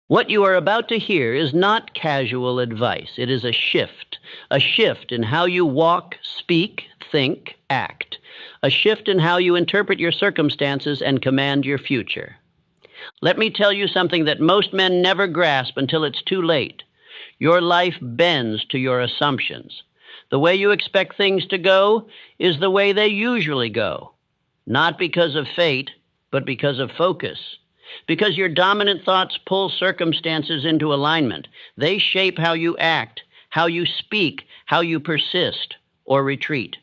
What you are about to hear is not casual advice. It is a shift in how you walk, speak, think, act, a shift in how you interpret your circumstances and command your future. Let me tell you something that most men never grasp until it's too late. Your life bends to your assumptions. The way you expect things to go is the way they usually go, not because of fate, but because of focus. Because your dominant thoughts pull circumstances into alignment. They shape how you act, how you speak, how you persist or retreat.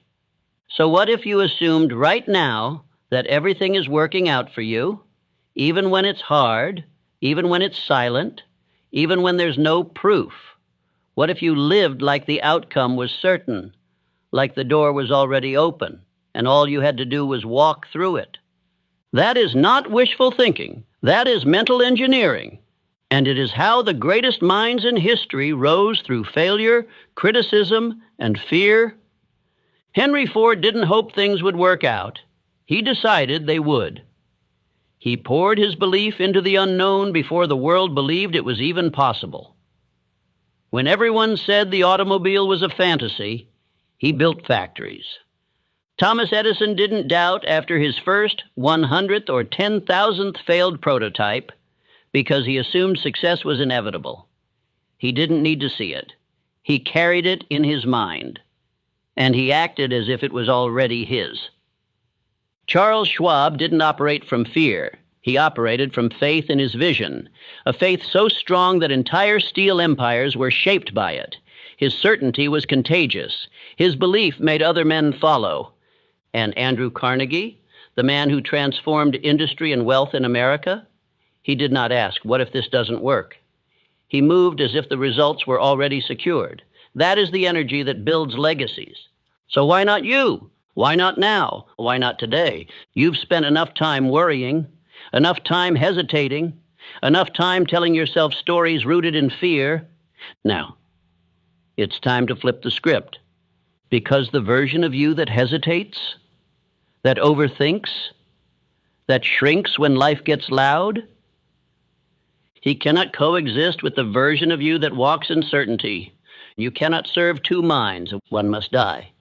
So what if you assumed right now that everything is working out for you, even when it's hard, even when it's silent, even when there's no proof? What if you lived like the outcome was certain, like the door was already open, and all you had to do was walk through it? That is not wishful thinking. That is mental engineering. And it is how the greatest minds in history rose through failure, criticism, and fear. Henry Ford didn't hope things would work out. He decided they would. He poured his belief into the unknown before the world believed it was even possible. When everyone said the automobile was a fantasy, he built factories. Thomas Edison didn't doubt after his first 100th or 10,000th failed prototype because he assumed success was inevitable. He didn't need to see it. He carried it in his mind, and he acted as if it was already his. Charles Schwab didn't operate from fear. He operated from faith in his vision, a faith so strong that entire steel empires were shaped by it. His certainty was contagious. His belief made other men follow. And Andrew Carnegie, the man who transformed industry and wealth in America, he did not ask, what if this doesn't work? He moved as if the results were already secured. That is the energy that builds legacies. So why not you? Why not now? Why not today? You've spent enough time worrying, enough time hesitating, enough time telling yourself stories rooted in fear. Now, it's time to flip the script. Because the version of you that hesitates, that overthinks, that shrinks when life gets loud, he cannot coexist with the version of you that walks in certainty. You cannot serve two minds. One must die.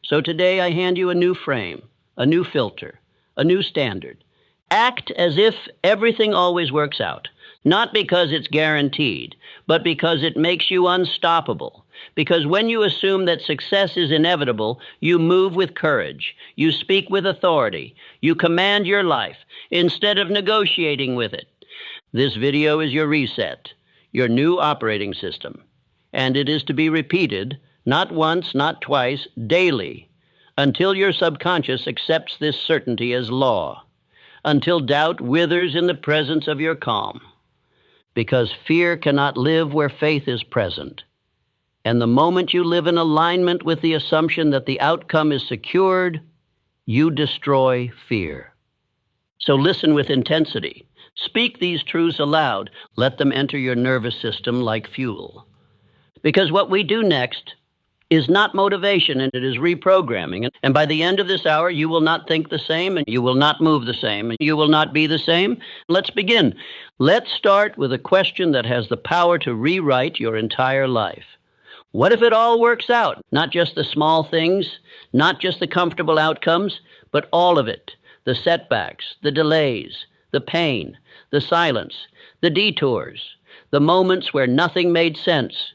So today I hand you a new frame, a new filter, a new standard. Act as if everything always works out, not because it's guaranteed, but because it makes you unstoppable. Because when you assume that success is inevitable, you move with courage, you speak with authority, you command your life instead of negotiating with it. This video is your reset, your new operating system, and it is to be repeated, not once, not twice, daily, until your subconscious accepts this certainty as law, until doubt withers in the presence of your calm. Because fear cannot live where faith is present. And the moment you live in alignment with the assumption that the outcome is secured, you destroy fear. So listen with intensity. Speak these truths aloud. Let them enter your nervous system like fuel. Because what we do next is not motivation, and it is reprogramming. And by the end of this hour, you will not think the same, and you will not move the same, and you will not be the same. Let's begin. Let's start with a question that has the power to rewrite your entire life. What if it all works out? Not just the small things, not just the comfortable outcomes, but all of it. The setbacks, the delays, the pain, the silence, the detours, the moments where nothing made sense.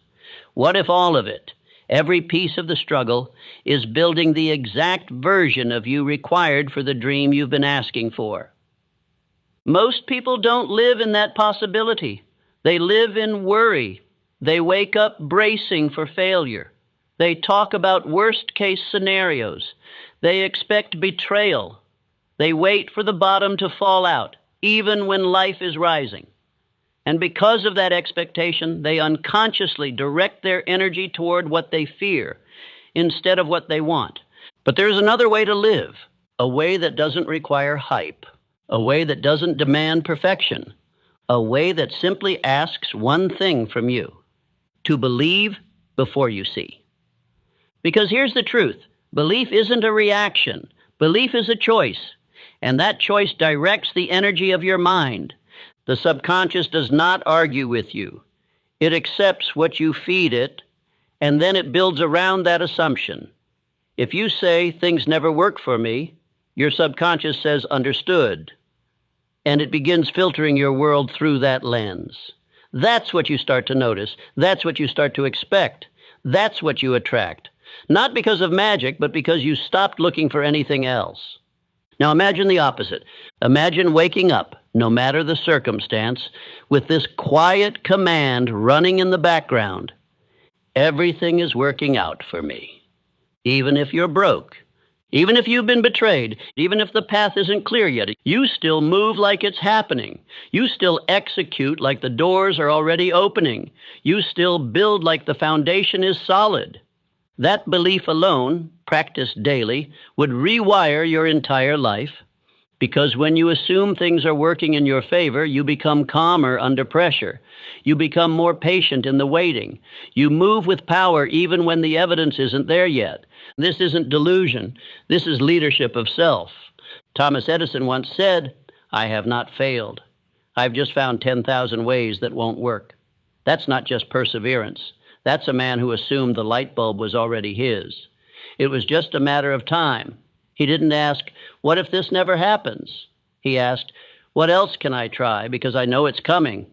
What if all of it, every piece of the struggle, is building the exact version of you required for the dream you've been asking for? Most people don't live in that possibility. They live in worry. They wake up bracing for failure. They talk about worst-case scenarios. They expect betrayal. They wait for the bottom to fall out, even when life is rising. And because of that expectation, they unconsciously direct their energy toward what they fear instead of what they want. But there's another way to live, a way that doesn't require hype, a way that doesn't demand perfection, a way that simply asks one thing from you: to believe before you see. Because here's the truth. Belief isn't a reaction. Belief is a choice. And that choice directs the energy of your mind. The subconscious does not argue with you. It accepts what you feed it, and then it builds around that assumption. If you say, things never work for me, your subconscious says, understood. And it begins filtering your world through that lens. That's what you start to notice. That's what you start to expect. That's what you attract. Not because of magic, but because you stopped looking for anything else. Now imagine the opposite. Imagine waking up, no matter the circumstance, with this quiet command running in the background. Everything is working out for me. Even if you're broke, even if you've been betrayed, even if the path isn't clear yet, you still move like it's happening. You still execute like the doors are already opening. You still build like the foundation is solid. That belief alone, practiced daily, would rewire your entire life, because when you assume things are working in your favor, you become calmer under pressure. You become more patient in the waiting. You move with power even when the evidence isn't there yet. This isn't delusion. This is leadership of self. Thomas Edison once said, "I have not failed. I've just found 10,000 ways that won't work." That's not just perseverance. That's a man who assumed the light bulb was already his. It was just a matter of time. He didn't ask, what if this never happens? He asked, what else can I try because I know it's coming?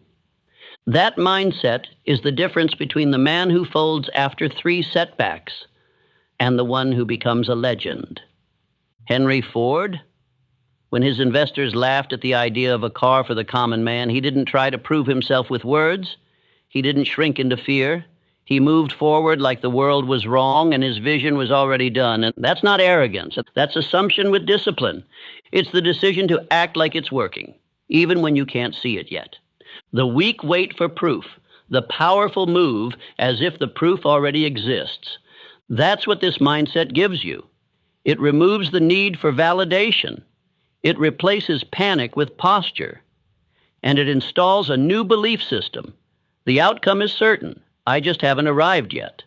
That mindset is the difference between the man who folds after 3 setbacks and the one who becomes a legend. Henry Ford, when his investors laughed at the idea of a car for the common man, he didn't try to prove himself with words. He didn't shrink into fear. He moved forward like the world was wrong and his vision was already done. And that's not arrogance. That's assumption with discipline. It's the decision to act like it's working, even when you can't see it yet. The weak wait for proof. The powerful move as if the proof already exists. That's what this mindset gives you. It removes the need for validation. It replaces panic with posture. And it installs a new belief system. The outcome is certain. I just haven't arrived yet.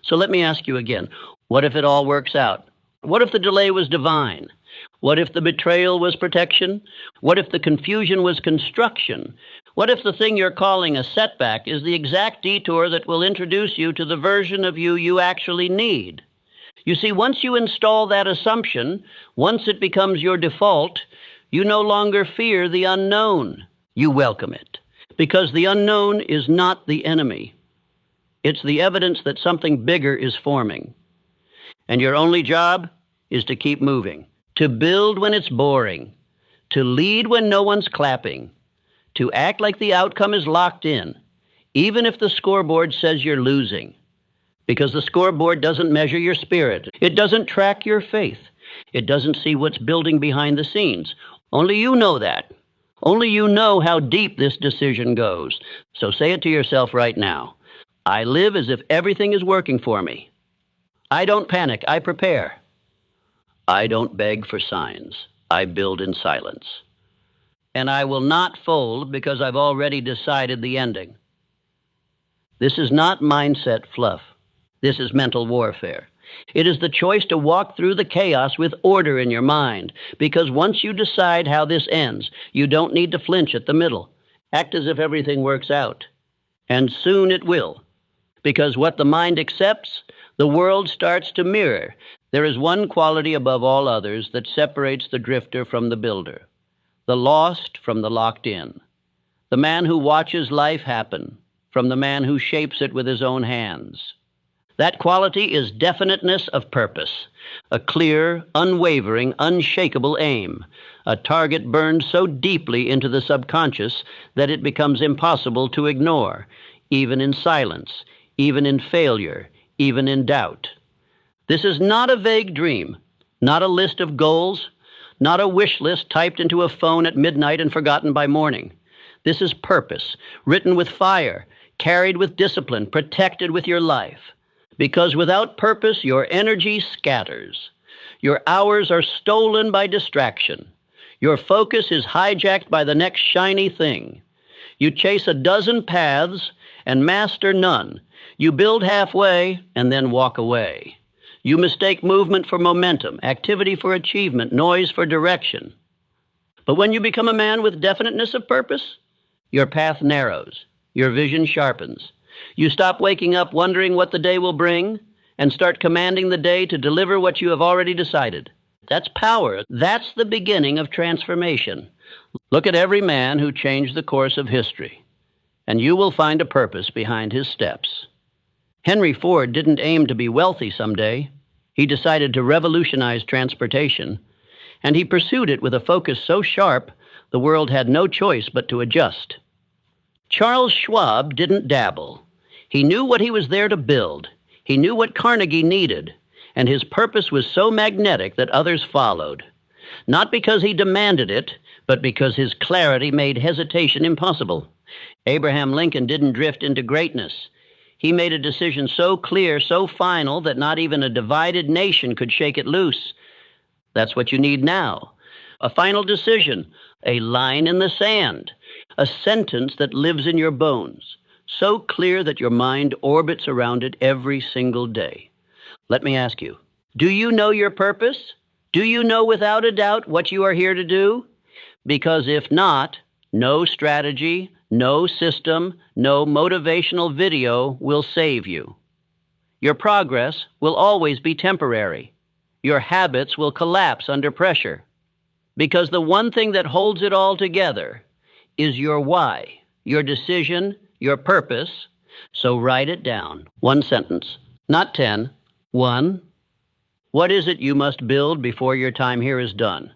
So let me ask you again, what if it all works out? What if the delay was divine? What if the betrayal was protection? What if the confusion was construction? What if the thing you're calling a setback is the exact detour that will introduce you to the version of you you actually need? You see, once you install that assumption, once it becomes your default, you no longer fear the unknown. You welcome it. Because the unknown is not the enemy. It's the evidence that something bigger is forming. And your only job is to keep moving, to build when it's boring, to lead when no one's clapping, to act like the outcome is locked in, even if the scoreboard says you're losing. Because the scoreboard doesn't measure your spirit. It doesn't track your faith. It doesn't see what's building behind the scenes. Only you know that. Only you know how deep this decision goes. So say it to yourself right now. I live as if everything is working for me. I don't panic, I prepare. I don't beg for signs. I build in silence. And I will not fold because I've already decided the ending. This is not mindset fluff. This is mental warfare. It is the choice to walk through the chaos with order in your mind, because once you decide how this ends, you don't need to flinch at the middle. Act as if everything works out. And soon it will, because what the mind accepts, the world starts to mirror. There is one quality above all others that separates the drifter from the builder, the lost from the locked in, the man who watches life happen from the man who shapes it with his own hands. That quality is definiteness of purpose, a clear, unwavering, unshakable aim, a target burned so deeply into the subconscious that it becomes impossible to ignore, even in silence, even in failure, even in doubt. This is not a vague dream, not a list of goals, not a wish list typed into a phone at midnight and forgotten by morning. This is purpose, written with fire, carried with discipline, protected with your life. Because without purpose, your energy scatters. Your hours are stolen by distraction. Your focus is hijacked by the next shiny thing. You chase a dozen paths and master none. You build halfway and then walk away. You mistake movement for momentum, activity for achievement, noise for direction. But when you become a man with definiteness of purpose, your path narrows, your vision sharpens. You stop waking up wondering what the day will bring and start commanding the day to deliver what you have already decided. That's power. That's the beginning of transformation. Look at every man who changed the course of history, and you will find a purpose behind his steps. Henry Ford didn't aim to be wealthy someday. He decided to revolutionize transportation, and he pursued it with a focus so sharp the world had no choice but to adjust. Charles Schwab didn't dabble. He knew what he was there to build. He knew what Carnegie needed, and his purpose was so magnetic that others followed. Not because he demanded it, but because his clarity made hesitation impossible. Abraham Lincoln didn't drift into greatness. He made a decision so clear, so final, that not even a divided nation could shake it loose. That's what you need now. A final decision, a line in the sand, a sentence that lives in your bones, so clear that your mind orbits around it every single day. Let me ask you, do you know your purpose? Do you know without a doubt what you are here to do? Because if not, no strategy, no system, no motivational video will save you. Your progress will always be temporary. Your habits will collapse under pressure. Because the one thing that holds it all together is your why, your decision, your purpose. So write it down. One sentence, not 10. 1. What is it you must build before your time here is done?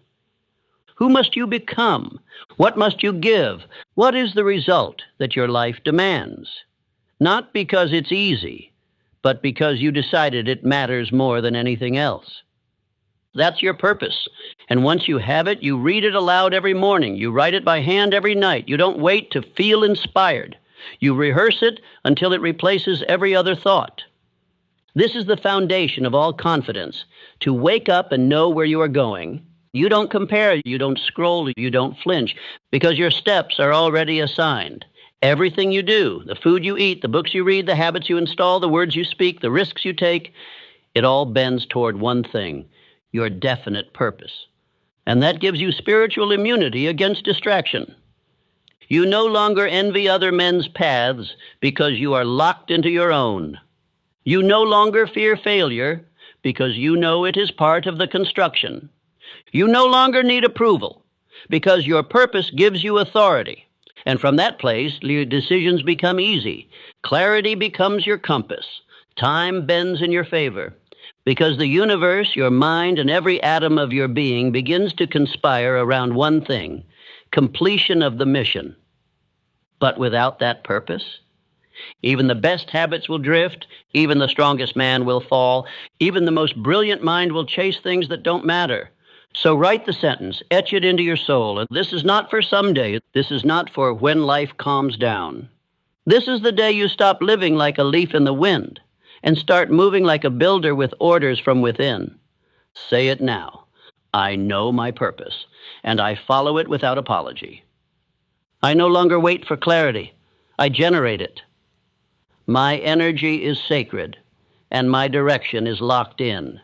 Who must you become? What must you give? What is the result that your life demands? Not because it's easy, but because you decided it matters more than anything else. That's your purpose. And once you have it, you read it aloud every morning. You write it by hand every night. You don't wait to feel inspired. You rehearse it until it replaces every other thought. This is the foundation of all confidence, to wake up and know where you are going. You don't compare, you don't scroll, you don't flinch, because your steps are already assigned. Everything you do, the food you eat, the books you read, the habits you install, the words you speak, the risks you take, it all bends toward one thing, your definite purpose. And that gives you spiritual immunity against distraction. You no longer envy other men's paths because you are locked into your own. You no longer fear failure because you know it is part of the construction. You no longer need approval because your purpose gives you authority. And from that place, your decisions become easy. Clarity becomes your compass. Time bends in your favor because the universe, your mind, and every atom of your being begins to conspire around one thing, completion of the mission. But without that purpose, even the best habits will drift, even the strongest man will fall, even the most brilliant mind will chase things that don't matter. So write the sentence, etch it into your soul. And this is not for someday. This is not for when life calms down. This is the day you stop living like a leaf in the wind and start moving like a builder with orders from within. Say it now. I know my purpose, and I follow it without apology. I no longer wait for clarity. I generate it. My energy is sacred, and my direction is locked in.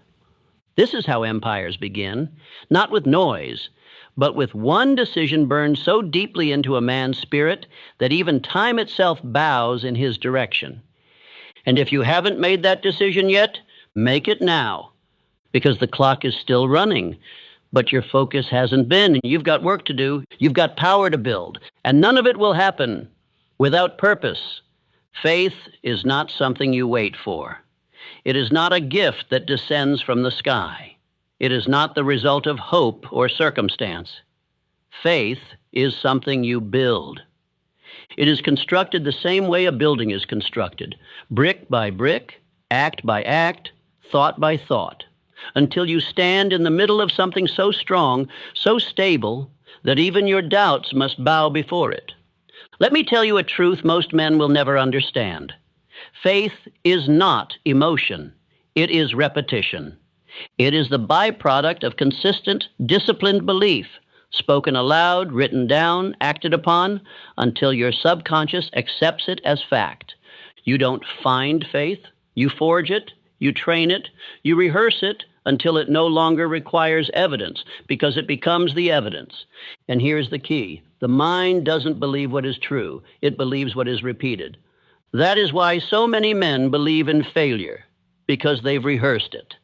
This is how empires begin, not with noise, but with one decision burned so deeply into a man's spirit that even time itself bows in his direction. And if you haven't made that decision yet, make it now, because the clock is still running, but your focus hasn't been. You've got work to do. You've got power to build, and none of it will happen without purpose. Faith is not something you wait for. It is not a gift that descends from the sky. It is not the result of hope or circumstance. Faith is something you build. It is constructed the same way a building is constructed, brick by brick, act by act, thought by thought, until you stand in the middle of something so strong, so stable, that even your doubts must bow before it. Let me tell you a truth most men will never understand. Faith is not emotion. It is repetition. It is the byproduct of consistent, disciplined belief, spoken aloud, written down, acted upon, until your subconscious accepts it as fact. You don't find faith. You forge it. You train it. You rehearse it until it no longer requires evidence, because it becomes the evidence. And here's the key. The mind doesn't believe what is true. It believes what is repeated. That is why so many men believe in failure, because they've rehearsed it.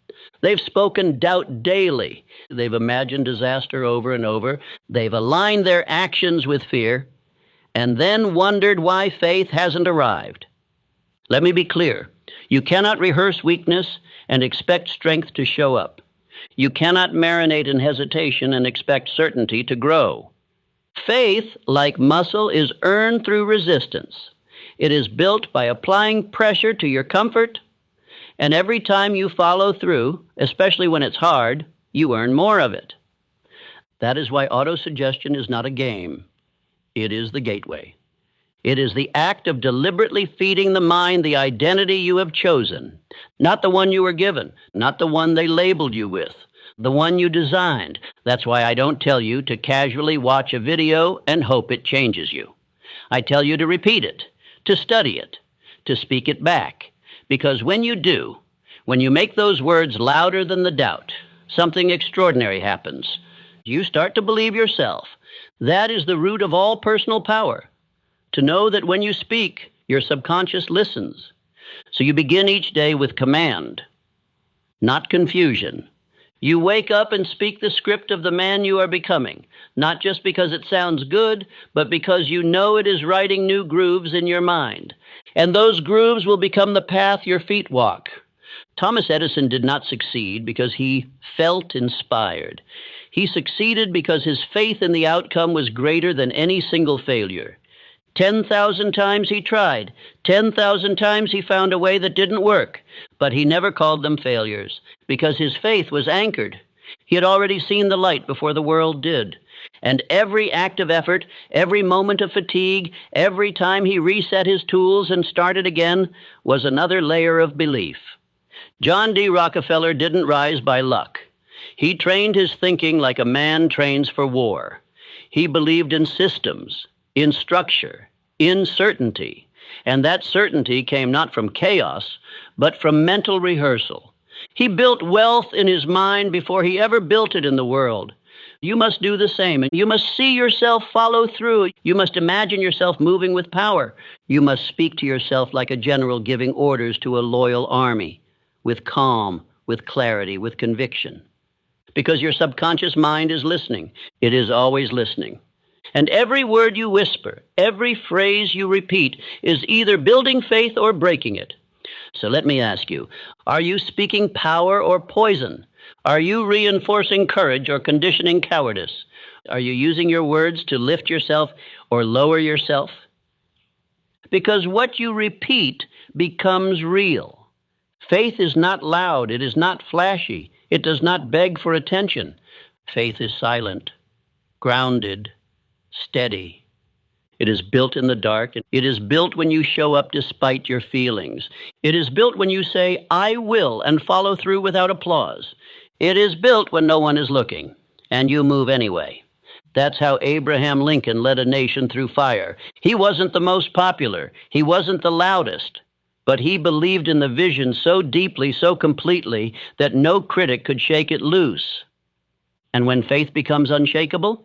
They've spoken doubt daily. They've imagined disaster over and over. They've aligned their actions with fear, and then wondered why faith hasn't arrived. Let me be clear. You cannot rehearse weakness and expect strength to show up. You cannot marinate in hesitation and expect certainty to grow. Faith, like muscle, is earned through resistance. It is built by applying pressure to your comfort, and every time you follow through, especially when it's hard, you earn more of it. That is why autosuggestion is not a game. It is the gateway. It is the act of deliberately feeding the mind the identity you have chosen, not the one you were given, not the one they labeled you with, the one you designed. That's why I don't tell you to casually watch a video and hope it changes you. I tell you to repeat it, to study it, to speak it back. Because when you do, when you make those words louder than the doubt, something extraordinary happens. You start to believe yourself. That is the root of all personal power. To know that when you speak, your subconscious listens. So you begin each day with command, not confusion. You wake up and speak the script of the man you are becoming, not just because it sounds good, but because you know it is writing new grooves in your mind. And those grooves will become the path your feet walk. Thomas Edison did not succeed because he felt inspired. He succeeded because his faith in the outcome was greater than any single failure. 10,000 times he tried. 10,000 times he found a way that didn't work. But he never called them failures because his faith was anchored. He had already seen the light before the world did. And every act of effort, every moment of fatigue, every time he reset his tools and started again was another layer of belief. John D. Rockefeller didn't rise by luck. He trained his thinking like a man trains for war. He believed in systems, in structure, in certainty. And that certainty came not from chaos, but from mental rehearsal. He built wealth in his mind before he ever built it in the world. You must do the same, and you must see yourself follow through. You must imagine yourself moving with power. You must speak to yourself like a general giving orders to a loyal army, with calm, with clarity, with conviction. Because your subconscious mind is listening. It is always listening. And every word you whisper, every phrase you repeat is either building faith or breaking it. So let me ask you, are you speaking power or poison? Are you reinforcing courage or conditioning cowardice? Are you using your words to lift yourself or lower yourself? Because what you repeat becomes real. Faith is not loud. It is not flashy. It does not beg for attention. Faith is silent, grounded, steady. It is built in the dark. It is built when you show up despite your feelings. It is built when you say, I will, and follow through without applause. It is built when no one is looking, and you move anyway. That's how Abraham Lincoln led a nation through fire. He wasn't the most popular. He wasn't the loudest. But he believed in the vision so deeply, so completely, that no critic could shake it loose. And when faith becomes unshakable,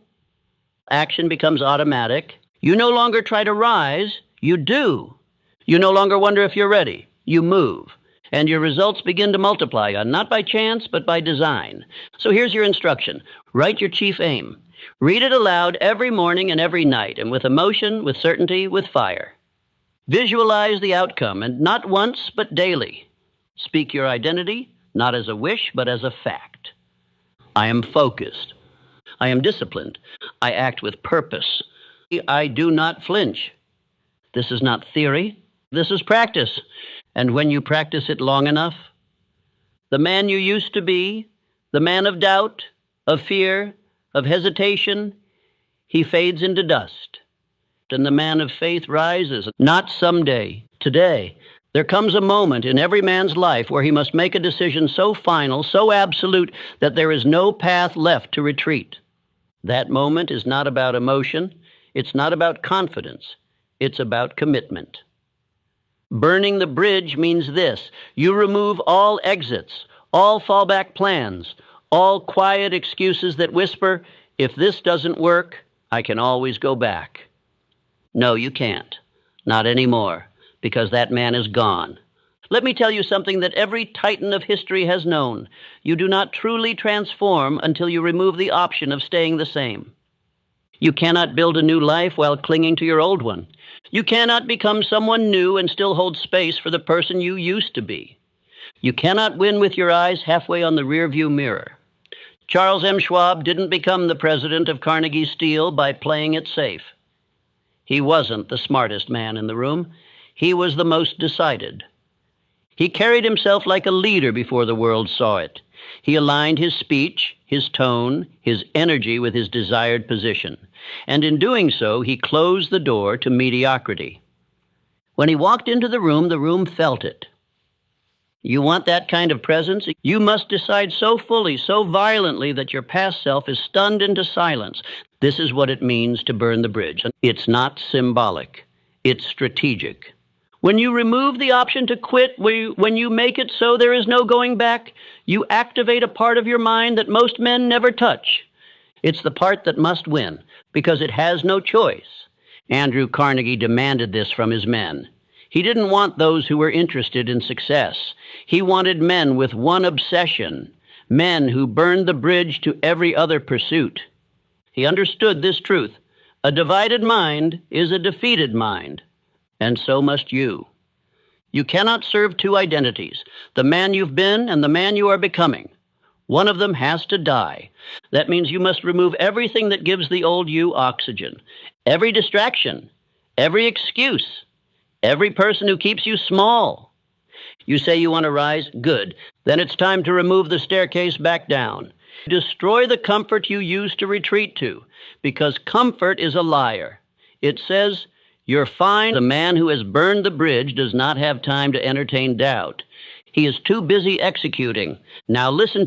action becomes automatic. You no longer try to rise, you do. You no longer wonder if you're ready, you move. And your results begin to multiply, not by chance, but by design. So here's your instruction. Write your chief aim. Read it aloud every morning and every night, and with emotion, with certainty, with fire. Visualize the outcome, and not once, but daily. Speak your identity, not as a wish, but as a fact. I am focused. I am disciplined. I act with purpose. I do not flinch. This is not theory. This is practice. And when you practice it long enough, the man you used to be, the man of doubt, of fear, of hesitation, he fades into dust. And the man of faith rises, not someday, today. There comes a moment in every man's life where he must make a decision so final, so absolute, that there is no path left to retreat. That moment is not about emotion. It's not about confidence. It's about commitment. Burning the bridge means this. You remove all exits, all fallback plans, all quiet excuses that whisper, if this doesn't work, I can always go back. No, you can't. Not anymore, because that man is gone. Let me tell you something that every titan of history has known. You do not truly transform until you remove the option of staying the same. You cannot build a new life while clinging to your old one. You cannot become someone new and still hold space for the person you used to be. You cannot win with your eyes halfway on the rearview mirror. Charles M. Schwab didn't become the president of Carnegie Steel by playing it safe. He wasn't the smartest man in the room. He was the most decided. He carried himself like a leader before the world saw it. He aligned his speech, his tone, his energy with his desired position. And in doing so, he closed the door to mediocrity. When he walked into the room felt it. You want that kind of presence? You must decide so fully, so violently that your past self is stunned into silence. This is what it means to burn the bridge. It's not symbolic. It's strategic. When you remove the option to quit, when you make it so there is no going back, you activate a part of your mind that most men never touch. It's the part that must win, because it has no choice. Andrew Carnegie demanded this from his men. He didn't want those who were interested in success. He wanted men with one obsession, men who burned the bridge to every other pursuit. He understood this truth. A divided mind is a defeated mind. And so must you. You cannot serve two identities, the man you've been and the man you are becoming. One of them has to die. That means you must remove everything that gives the old you oxygen, every distraction, every excuse, every person who keeps you small. You say you want to rise? Good. Then it's time to remove the staircase back down. Destroy the comfort you used to retreat to, because comfort is a liar. It says, you're fine. The man who has burned the bridge does not have time to entertain doubt. He is too busy executing. Now listen